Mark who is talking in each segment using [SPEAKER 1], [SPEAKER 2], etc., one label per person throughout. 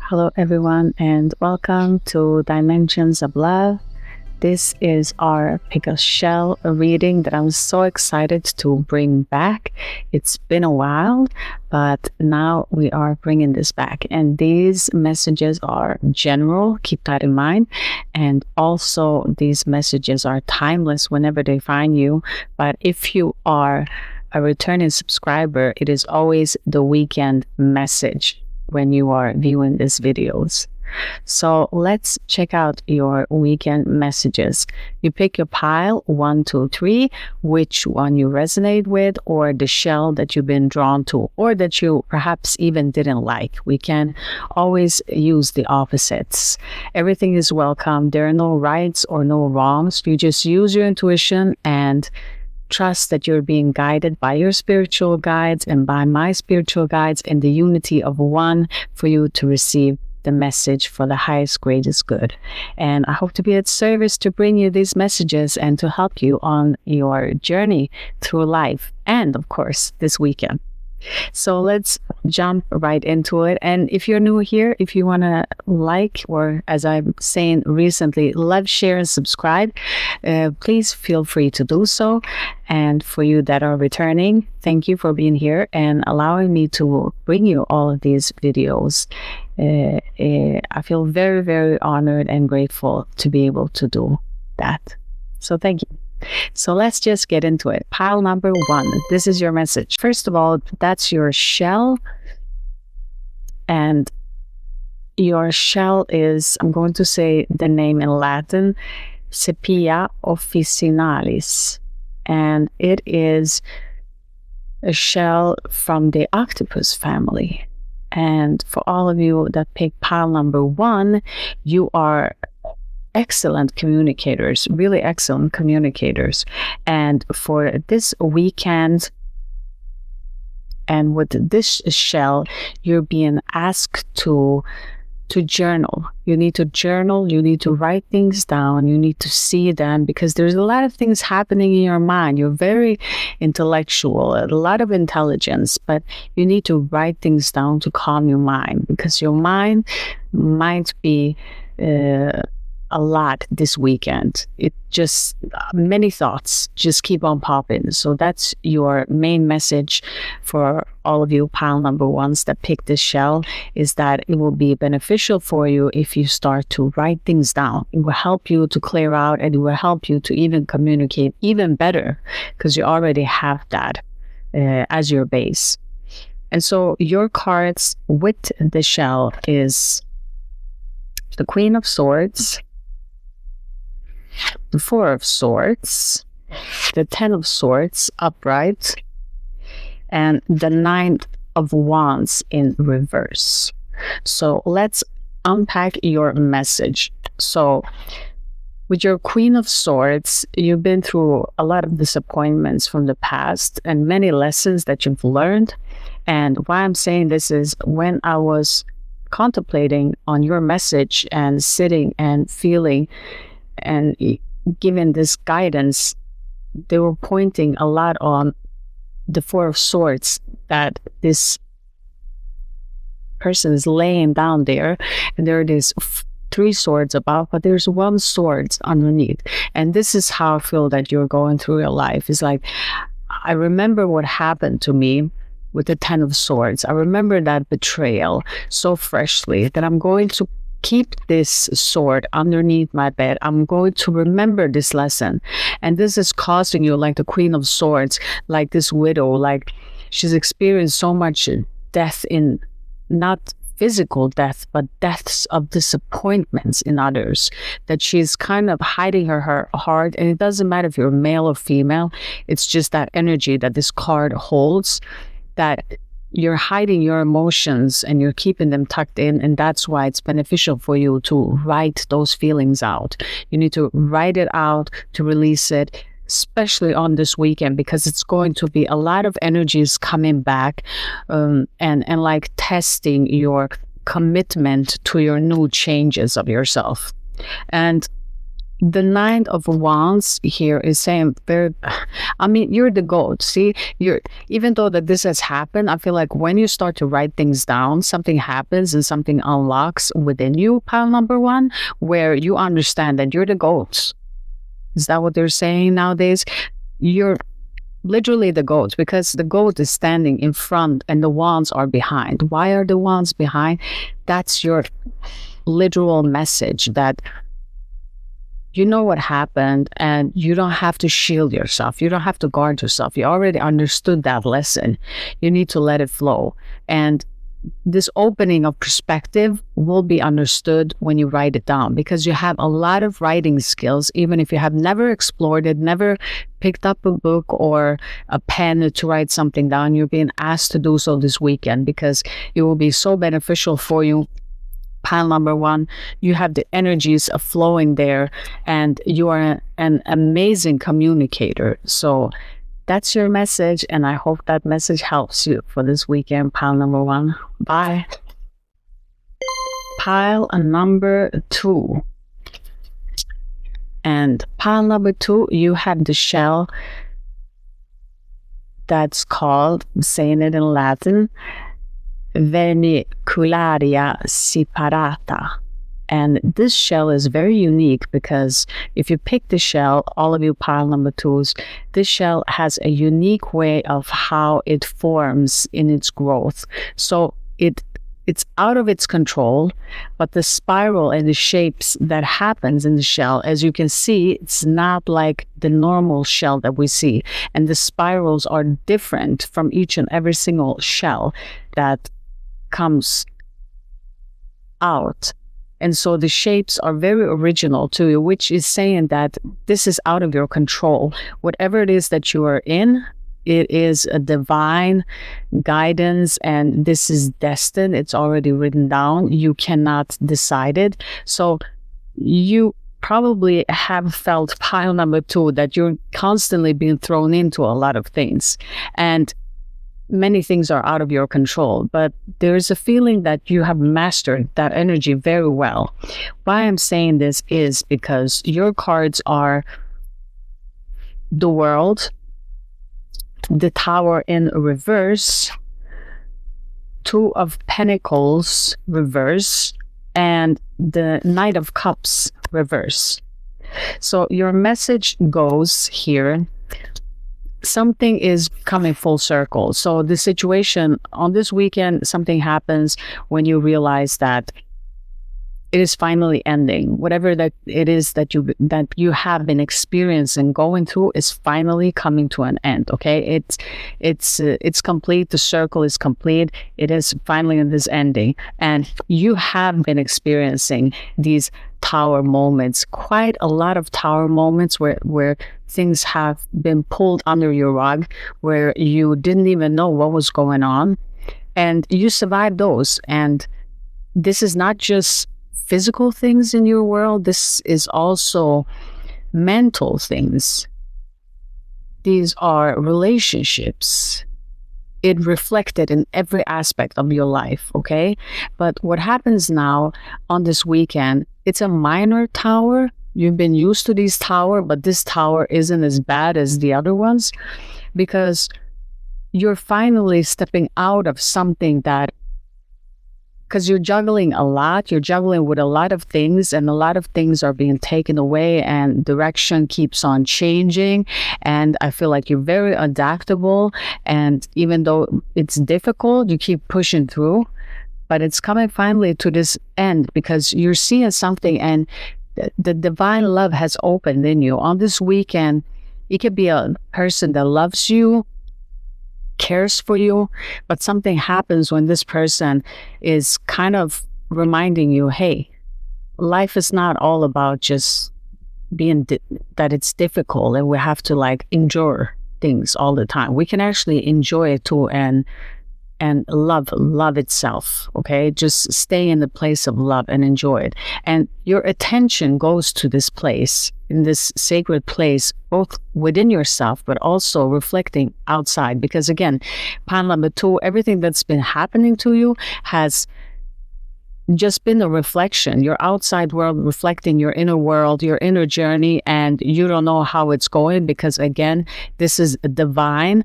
[SPEAKER 1] Hello, everyone, and welcome to Dimensions of Love. This is our Pick a Shell reading that I'm so excited to bring back. It's been a while, but now we are bringing this back. And these messages are general, keep that in mind. And also, these messages are timeless whenever they find you. But if you are a returning subscriber, it is always the weekend message when you are viewing these videos. So let's check out your weekend messages. You pick your pile 1, 2, 3, which one you resonate with, or the shell that you've been drawn to, or that you perhaps even didn't like. We can always use the opposites. Everything is welcome. There are no rights or no wrongs. You just use your intuition and trust that you're being guided by your spiritual guides and by my spiritual guides in the unity of one for you to receive the message for the highest, greatest good. And I hope to be at service to bring you these messages and to help you on your journey through life and, of course, this weekend. So let's jump right into it. And if you're new here, if you want to like, or as I'm saying recently, love, share, and subscribe, please feel free to do so. And for you that are returning, thank you for being here and allowing me to bring you all of these videos. I feel very, very honored and grateful to be able to do that. So thank you. So let's just get into it. Pile number 1. This is your message. First of all, that's your shell. And your shell is, I'm going to say the name in Latin, Sepia officinalis. And it is a shell from the octopus family. And for all of you that pick pile number 1, you are excellent communicators, really excellent communicators. And for this weekend, and with this shell, you're being asked to journal. You need to journal, you need to write things down, you need to see them, because there's a lot of things happening in your mind. You're very intellectual, a lot of intelligence, but you need to write things down to calm your mind, because your mind might be a lot this weekend. It just, many thoughts just keep on popping. So that's your main message for all of you pile number 1s that pick this shell, is that it will be beneficial for you if you start to write things down. It will help you to clear out, and it will help you to even communicate even better, because you already have that as your base. And so your cards with the shell is the Queen of Swords, the 4 of Swords, the 10 of Swords upright, and the 9 of Wands in reverse. So let's unpack your message. So with your Queen of Swords, you've been through a lot of disappointments from the past and many lessons that you've learned. And why I'm saying this is, when I was contemplating on your message and sitting and feeling and given this guidance, they were pointing a lot on the 4 of Swords, that this person is laying down there, and there are these 3 swords above, but there's 1 sword underneath. And this is how I feel that you're going through your life. It's like, I remember what happened to me with the 10 of Swords. I remember that betrayal so freshly that I'm going to keep this sword underneath my bed. I'm going to remember this lesson. And this is causing you, like the Queen of Swords, like this widow, like she's experienced so much death, in not physical death, but deaths of disappointments in others, that she's kind of hiding her heart. And it doesn't matter if you're male or female. It's just that energy that this card holds, that you're hiding your emotions and you're keeping them tucked in. And that's why it's beneficial for you to write those feelings out. You need to write it out to release it, especially on this weekend, because it's going to be a lot of energies coming back and like testing your commitment to your new changes of yourself. And the Nine of Wands here is saying you're the goat. See, even though that this has happened, I feel like when you start to write things down, something happens and something unlocks within you, pile number one, where you understand that you're the goat. Is that what they're saying nowadays? You're literally the goat, because the goat is standing in front and the wands are behind. Why are the wands behind? That's your literal message that you know what happened and you don't have to shield yourself. You don't have to guard yourself. You already understood that lesson. You need to let it flow. And this opening of perspective will be understood when you write it down, because you have a lot of writing skills, even if you have never explored it, never picked up a book or a pen to write something down. You're being asked to do so this weekend because it will be so beneficial for you. Pile number one, you have the energies of flowing there, and you are an amazing communicator. So that's your message, and I hope that message helps you for this weekend, pile number one. Bye. Pile number two. And pile number two, you have the shell that's called, I'm saying it in Latin, vernicularia separata. And this shell is very unique because if you pick the shell, all of you pile number twos, this shell has a unique way of how it forms in its growth. So it's out of its control, but the spiral and the shapes that happens in the shell, as you can see, it's not like the normal shell that we see. And the spirals are different from each and every single shell that comes out. And so the shapes are very original to you, which is saying that this is out of your control. Whatever it is that you are in, it is a divine guidance, and this is destined. It's already written down. You cannot decide it. So you probably have felt, pile number two, that you're constantly being thrown into a lot of things. And many things are out of your control, but there is a feeling that you have mastered that energy very well. Why I'm saying this is because your cards are the World, the Tower in reverse, Two of Pentacles reverse, and the Knight of Cups reverse. So your message goes here, something is coming full circle. So the situation on this weekend, something happens when you realize that it is finally ending. Whatever that it is that you have been experiencing, going through, is finally coming to an end. Okay, it's complete. The circle is complete. It is finally in this ending, and you have been experiencing these tower moments, quite a lot of tower moments where things have been pulled under your rug, where you didn't even know what was going on, and you survived those. And this is not just physical things in your world, this is also mental things. These are relationships. It reflected in every aspect of your life, okay? But what happens now on this weekend, it's a minor tower. You've been used to these tower, but this tower isn't as bad as the other ones, because you're finally stepping out of something that, because you're juggling a lot, you're juggling with a lot of things, and a lot of things are being taken away, and direction keeps on changing. And I feel like you're very adaptable, and even though it's difficult, you keep pushing through. But it's coming finally to this end, because you're seeing something, and the divine love has opened in you. On this weekend, it could be a person that loves you, cares for you, but something happens when this person is kind of reminding you, hey, life is not all about just being that it's difficult and we have to like endure things all the time. We can actually enjoy it too, and love itself. Okay, just stay in the place of love and enjoy it, and your attention goes to this place, in this sacred place, both within yourself but also reflecting outside. Because again, pile number two, everything that's been happening to you has just been a reflection, your outside world reflecting your inner world, your inner journey, and you don't know how it's going because, again, this is divinely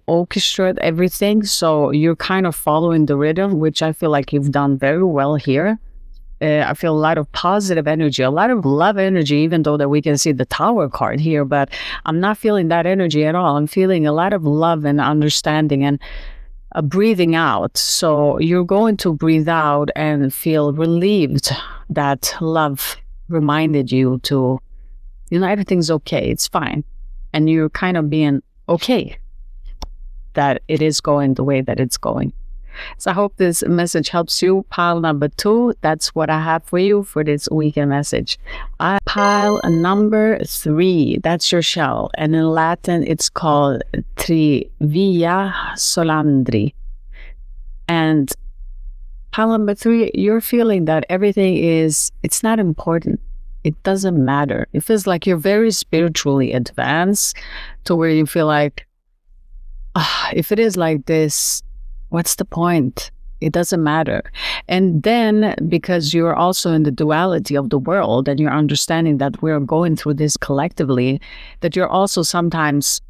[SPEAKER 1] orchestrated everything. So you're kind of following the rhythm, which I feel like you've done very well here. I feel a lot of positive energy, a lot of love energy, even though that we can see the Tower card here, but I'm not feeling that energy at all. I'm feeling a lot of love and understanding and breathing out. So you're going to breathe out and feel relieved that love reminded you to, everything's okay. It's fine. And you're kind of being okay that it is going the way that it's going. So I hope this message helps you. Pile number 2, that's what I have for you for this weekend message. Pile number 3, that's your shell. And in Latin, it's called Trivia Solandri. And pile number 3, you're feeling that everything it's not important. It doesn't matter. It feels like you're very spiritually advanced to where you feel like, if it is like this, what's the point? It doesn't matter. And then because you're also in the duality of the world and you're understanding that we're going through this collectively, that you're also sometimes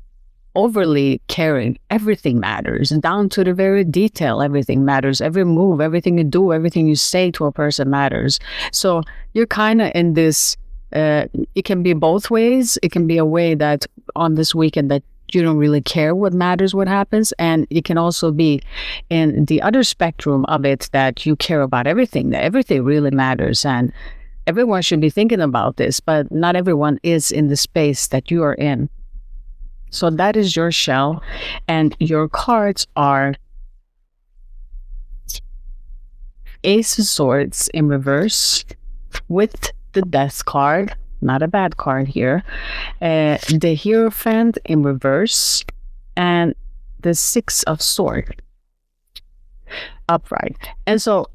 [SPEAKER 1] overly caring. Everything matters, and down to the very detail, everything matters. Every move, everything you do, everything you say to a person matters. So you're kind of in this, it can be both ways. It can be a way that on this weekend that you don't really care what matters, what happens. And it can also be in the other spectrum of it that you care about everything, that everything really matters. And everyone should be thinking about this, but not everyone is in the space that you are in. So that is your shell. And your cards are Ace of Swords in reverse with the Death card. Not a bad card here. The Hierophant in reverse and the Six of Swords upright. And so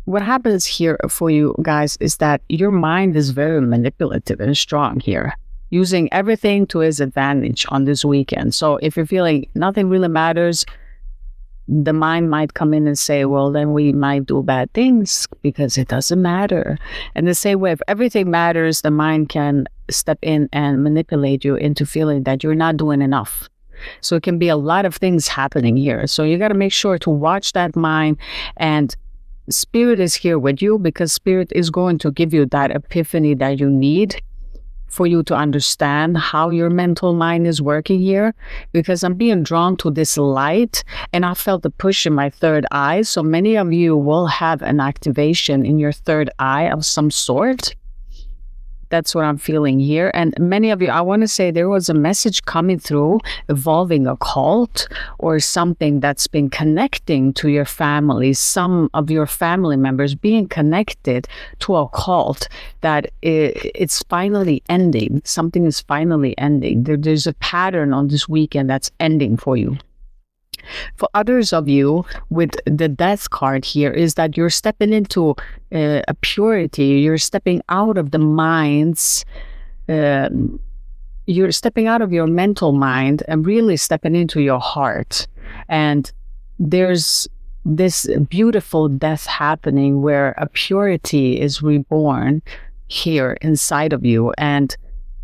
[SPEAKER 1] what happens here for you guys is that your mind is very manipulative and strong here, using everything to his advantage on this weekend. So if you're feeling nothing really matters, the mind might come in and say, well, then we might do bad things because it doesn't matter. And the same way, if everything matters, the mind can step in and manipulate you into feeling that you're not doing enough. So it can be a lot of things happening here. So you got to make sure to watch that mind, and Spirit is here with you because Spirit is going to give you that epiphany that you need for you to understand how your mental mind is working here, because I'm being drawn to this light and I felt the push in my third eye. So many of you will have an activation in your third eye of some sort. That's what I'm feeling here. And many of you, I want to say there was a message coming through involving a cult or something that's been connecting to your family. Some of your family members being connected to a cult that it's finally ending. Something is finally ending. There's a pattern on this weekend that's ending for you. For others of you with the Death card here is that you're stepping into a purity. You're stepping out of the minds. You're stepping out of your mental mind and really stepping into your heart. And there's this beautiful death happening where a purity is reborn here inside of you. And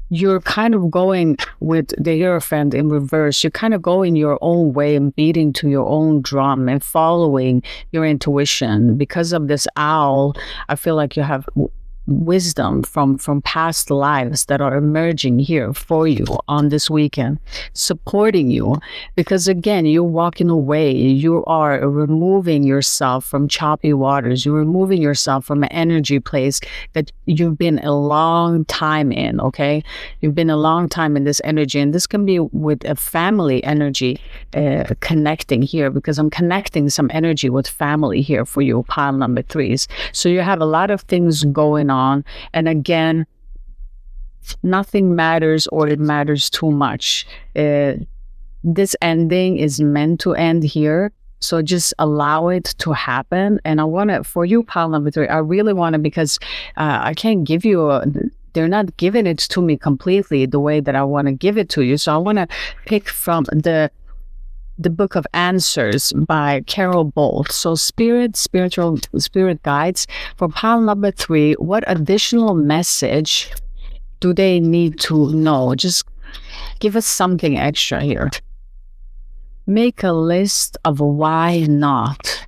[SPEAKER 1] you're kind of going with the Hierophant in reverse. You're kind of going your own way and beating to your own drum and following your intuition. Because of this owl, I feel like you have wisdom from past lives that are emerging here for you on this weekend, supporting you. Because again, you're walking away. You are removing yourself from choppy waters. You're removing yourself from an energy place that you've been a long time in, okay? You've been a long time in this energy. And this can be with a family energy connecting here, because I'm connecting some energy with family here for you, pile number 3s. So you have a lot of things going on. And again, nothing matters, or it matters too much. This ending is meant to end here. So just allow it to happen. And I want to, for you, pile number 3, I really want to, because I can't give you they're not giving it to me completely the way that I want to give it to you. So I want to pick from the the Book of Answers by Carol Bolt. So spiritual spirit guides for pile number 3. What additional message do they need to know? Just give us something extra here. Make a list of why not.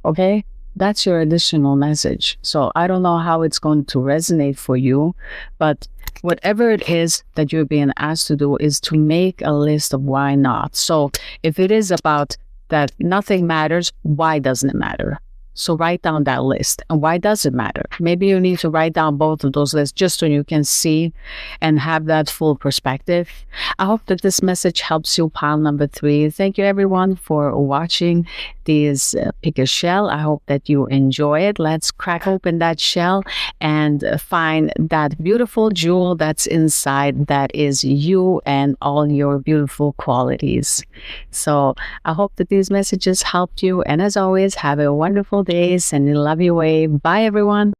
[SPEAKER 1] Okay? That's your additional message. So I don't know how it's going to resonate for you, but whatever it is that you're being asked to do is to make a list of why not. So if it is about that nothing matters, why doesn't it matter? So write down that list. And why does it matter? Maybe you need to write down both of those lists just so you can see and have that full perspective. I hope that this message helps you, pile number 3. Thank you everyone for watching this Pick a Shell. I hope that you enjoy it. Let's crack open that shell and find that beautiful jewel that's inside, that is you and all your beautiful qualities. So I hope that these messages helped you. And as always, have a wonderful day. Sending love your way. Bye, everyone.